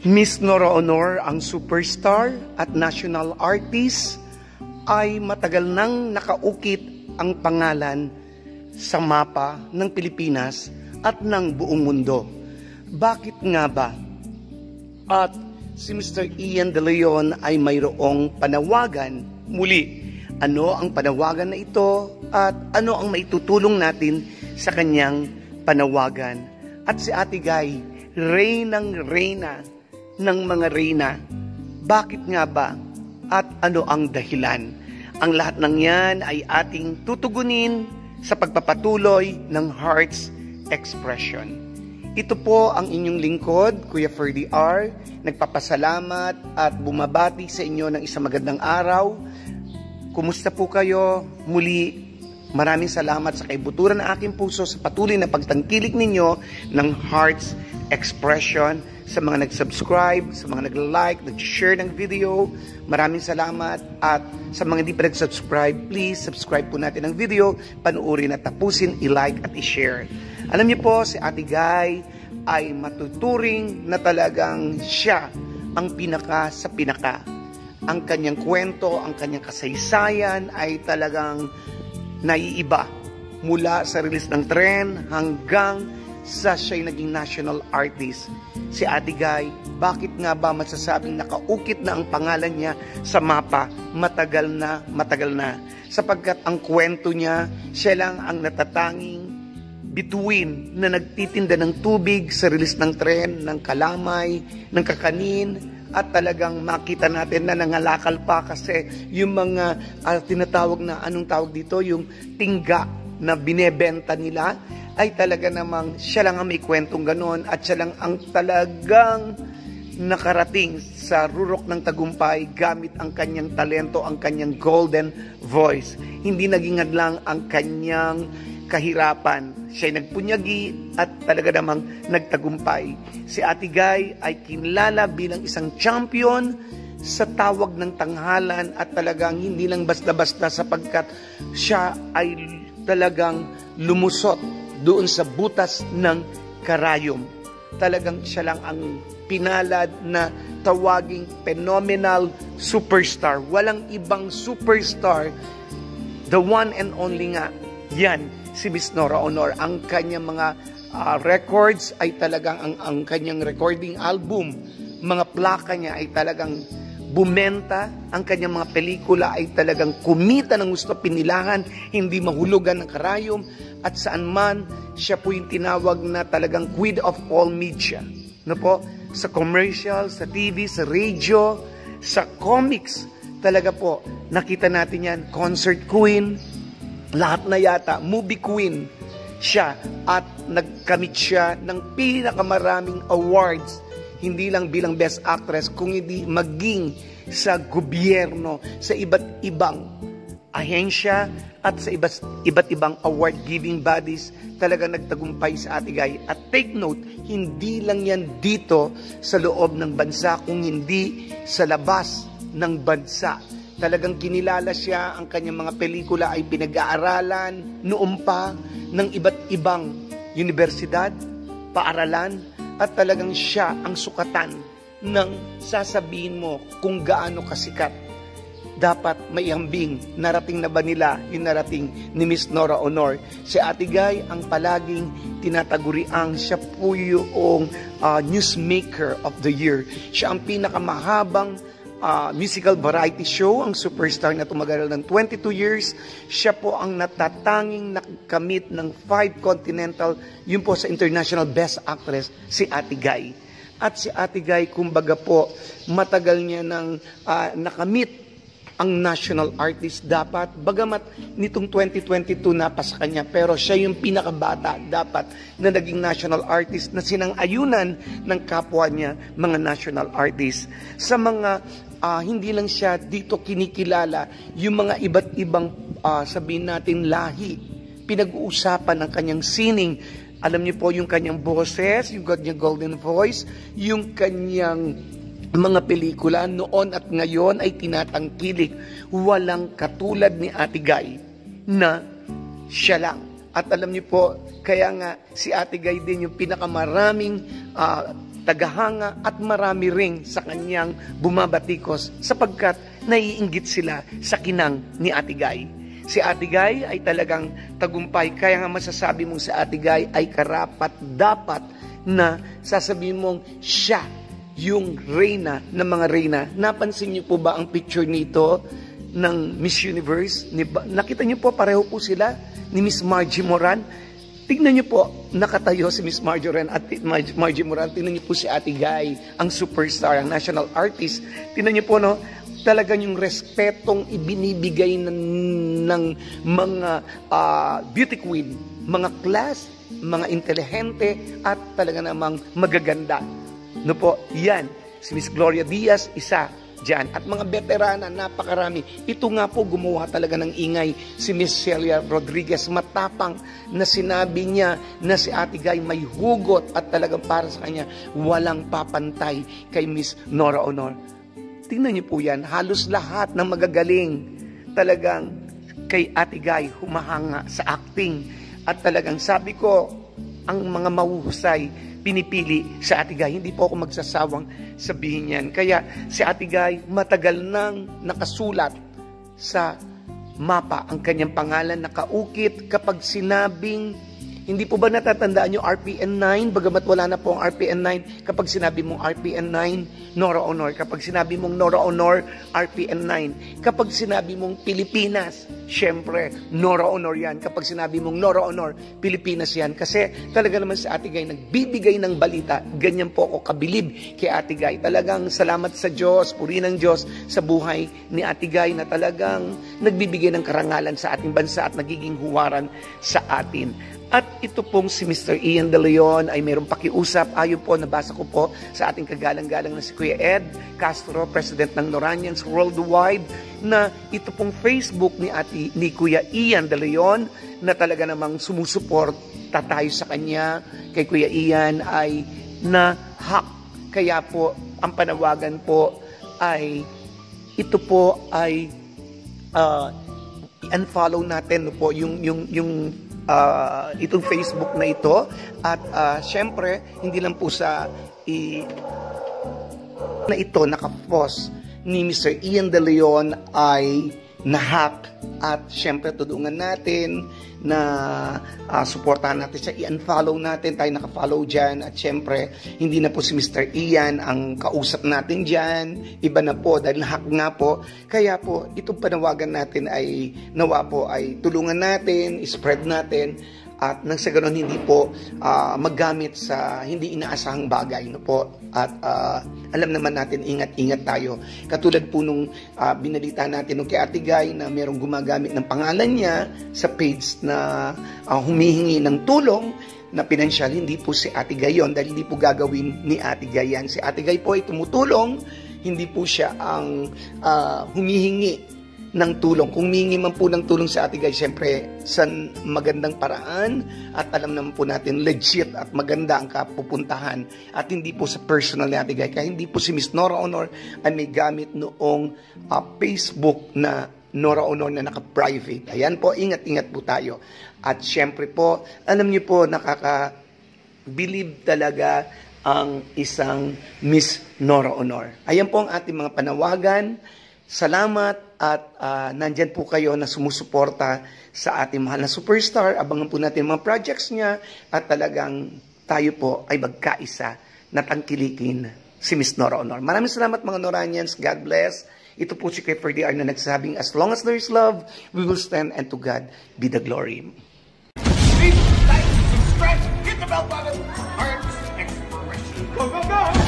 Miss Nora Honor, ang superstar at national artist, ay matagal nang nakaukit ang pangalan sa mapa ng Pilipinas at ng buong mundo. Bakit nga ba? At si Mr. Ian De Leon ay mayroong panawagan muli. Ano ang panawagan na ito at ano ang maitutulong natin sa kanyang panawagan? At si Ate Guy, reynang reyna ng mga reyna. Bakit nga ba? At ano ang dahilan? Ang lahat ng yan ay ating tutugunin sa pagpapatuloy ng Hearts Expression. Ito po ang inyong lingkod, Kuya Ferdy R. Nagpapasalamat at bumabati sa inyo ng isang magandang araw. Kumusta po kayo? Muli, maraming salamat sa kaibuturan ng aking puso sa patuloy na pagtangkilik ninyo ng Hearts Expression. Sa mga nag-subscribe, sa mga nag-like, nag-share ng video, maraming salamat. At sa mga hindi pa nag-subscribe, please subscribe po natin ang video, panuorin at tapusin, i-like at i-share. Alam niyo po, si Ate Guy ay matuturing na talagang siya ang pinaka sa pinaka. Ang kanyang kwento, ang kanyang kasaysayan ay talagang naiiba. Mula sa release ng Tren hanggang sa siya'y naging national artist. Si Ate Guy, bakit nga ba masasabing nakaukit na ang pangalan niya sa mapa? Matagal na. Sapagkat ang kwento niya, siya lang ang natatanging bituin na nagtitinda ng tubig sa release ng Tren, ng kalamay, ng kakanin, at talagang makita natin na nangalakal pa kasi yung mga tinatawag na, anong tawag dito, yung tingga na binebenta nila, ay talaga namang siya lang ang may kwentong ganon at siya lang ang talagang nakarating sa rurok ng tagumpay gamit ang kanyang talento, ang kanyang golden voice. Hindi naging hadlang ang kanyang kahirapan. Siya'y nagpunyagi at talaga namang nagtagumpay. Si Ate Guy ay kinlala bilang isang champion sa tawag ng tanghalan at talagang hindi lang basta-basta sapagkat siya ay talagang lumusot doon sa butas ng karayom. Talagang siya lang ang pinalad na tawaging phenomenal superstar. Walang ibang superstar. The one and only nga, yan, si Miss Nora Honor. Ang kanyang mga records ay talagang, ang kanyang recording album, mga plaka niya ay talagang bumenta. Ang kanyang mga pelikula ay talagang kumita ng gusto, pinilangan, hindi mahulugan ng karayom. At saan man, siya po yung tinawag na talagang queen of all media. No po? Sa commercial, sa TV, sa radio, sa comics, talaga po, nakita natin yan, concert queen, lahat na yata, movie queen, siya. At nagkamit siya ng pinakamaraming awards, hindi lang bilang best actress, kung hindi maging sa gobyerno, sa iba't ibang ahensya at sa iba't ibang award-giving bodies, talaga nagtagumpay sa Ate Guy. At take note, hindi lang yan dito sa loob ng bansa, kung hindi sa labas ng bansa. Talagang kinilala siya, ang kanyang mga pelikula ay pinag-aaralan noon pa ng iba't ibang universidad, paaralan, at talagang siya ang sukatan ng sasabihin mo kung gaano kasikat dapat maiambing. Narating na ba nila yung narating ni Miss Nora Honor? Si Ate Guy ang palaging tinataguriang siya po yung newsmaker of the year. Siya ang pinakamahabang musical variety show, ang superstar na tumagal ng 22 years. Siya po ang natatanging nakamit ng 5 continental, yun po sa International Best Actress, si Ate Guy. At si Ate Guy, kumbaga po, matagal niya nang nakamit ang national artist dapat. Bagamat nitong 2022 napa sa kanya, pero siya yung pinakabata dapat na naging national artist na sinang-ayunan ng kapwa niya, mga national artist. Sa mga hindi lang siya dito kinikilala, yung mga iba't ibang sabihin natin lahi, pinag-uusapan ng kanyang sining. Alam niyo po yung kanyang boses, yung kanyang golden voice, yung kanyang mga pelikula noon at ngayon ay tinatangkilik. Walang katulad ni Ate Guy na siya lang. At alam niyo po, kaya nga si Ate Guy din yung pinakamaraming tagahanga at marami ring sa kanyang bumabatikos sapagkat naiinggit sila sa kinang ni Ate Guy. Si Ate Guy ay talagang tagumpay, kaya nga masasabi mong si Ate Guy ay karapat dapat na sasabihin mong siya yung reyna ng mga reyna. Napansin niyo po ba ang picture nito ng Miss Universe? Nakita niyo po, pareho po sila ni Miss Margie Moran. Tignan niyo po, nakatayo si Miss Margie Moran. Tignan niyo po si Ate Guy, ang superstar, ang national artist. Tignan niyo po, no, talagang yung respetong ibinibigay ng mga beauty queen, mga class, mga intelihente, at talaga namang magaganda. No po, yan. Si Miss Gloria Diaz, isa dyan. At mga veterana, napakarami. Ito nga po, gumawa talaga ng ingay si Miss Celia Rodriguez. Matapang na sinabi niya na si Ate Guy may hugot at talagang para sa kanya, walang papantay kay Miss Nora Honor. Tingnan niyo po yan, halos lahat ng magagaling talagang kay Ate Guy humahanga sa acting. At talagang sabi ko, ang mga mahuhusay pinipili sa Ate Guy. Hindi po ako magsasawang sabihin yan. Kaya si Ate Guy matagal nang nakasulat sa mapa ang kanyang pangalan, nakaukit kapag sinabing, hindi po ba natatandaan nyo RPN 9? Bagamat wala na po ang RPN 9, kapag sinabi mong RPN 9, Nora Honor. Kapag sinabi mong Nora Honor, RPN 9. Kapag sinabi mong Pilipinas, syempre, Nora Honor yan. Kapag sinabi mong Nora Honor, Pilipinas yan. Kasi talaga naman si Ate Guy nagbibigay ng balita. Ganyan po ako kabilib kay Ate Guy. Talagang salamat sa Diyos, purihin ng Diyos sa buhay ni Ate Guy na talagang nagbibigay ng karangalan sa ating bansa at nagiging huwaran sa atin. At ito pong si Mr. Ian De Leon ay mayroong pakiusap. Ayon po, nabasa ko po sa ating kagalang-galang na si Kuya Ed Castro, President ng Noranians Worldwide, na ito pong Facebook ni Kuya Ian De Leon na talaga namang sumusuporta tayo sa kanya. Kay Kuya Ian ay na-hack. Kaya po, ang panawagan po ay ito po ay i-unfollow natin po yung itong Facebook na ito. At syempre, hindi lang po sa na ito nakapost ni Mr. Ian De Leon ay na-hack. At syempre, tudungan natin na supportahan natin siya, i-unfollow natin, tayo nakafollow dyan. At syempre, hindi na po si Mr. Ian ang kausap natin dyan, iba na po dahil na-hack nga po. Kaya po, itong panawagan natin ay nawa po ay tulungan natin, spread natin, at nang sa ganoon hindi po maggamit sa hindi inaasahang bagay, no po. At alam naman natin, ingat-ingat tayo. Katulad po nung binalita natin nung kay Ate Guy na merong gumagamit ng pangalan niya sa page na humihingi ng tulong na pinansyal. Hindi po si Ate Guy yun, dahil hindi po gagawin ni Ate Guy yan. Si Ate Guy po ay tumutulong, hindi po siya ang humihingi ng tulong. Kung humingi man po ng tulong sa Ate Guy, siyempre sa magandang paraan at alam naman po natin legit at maganda ang kapupuntahan at hindi po sa personal ni Ate Guy. Kaya hindi po si Miss Nora Honor ay may gamit noong Facebook na Nora Honor na naka-private. Ayan po, ingat-ingat po tayo. At siyempre po, alam niyo po, nakaka-believe talaga ang isang Miss Nora Honor. Ayan po ang ating mga panawagan. Salamat at nandyan po kayo na sumusuporta sa ating mahal na superstar. Abangan po natin mga projects niya at talagang tayo po ay magkaisa na tangkilikin si Miss Nora Honor. Maraming salamat mga Noranians. God bless. Ito po si Kay Ferdiar na nagsabing, as long as there is love, we will stand and to God be the glory. Please like, subscribe, hit the bell button. Arts Exploration. Go, go, go!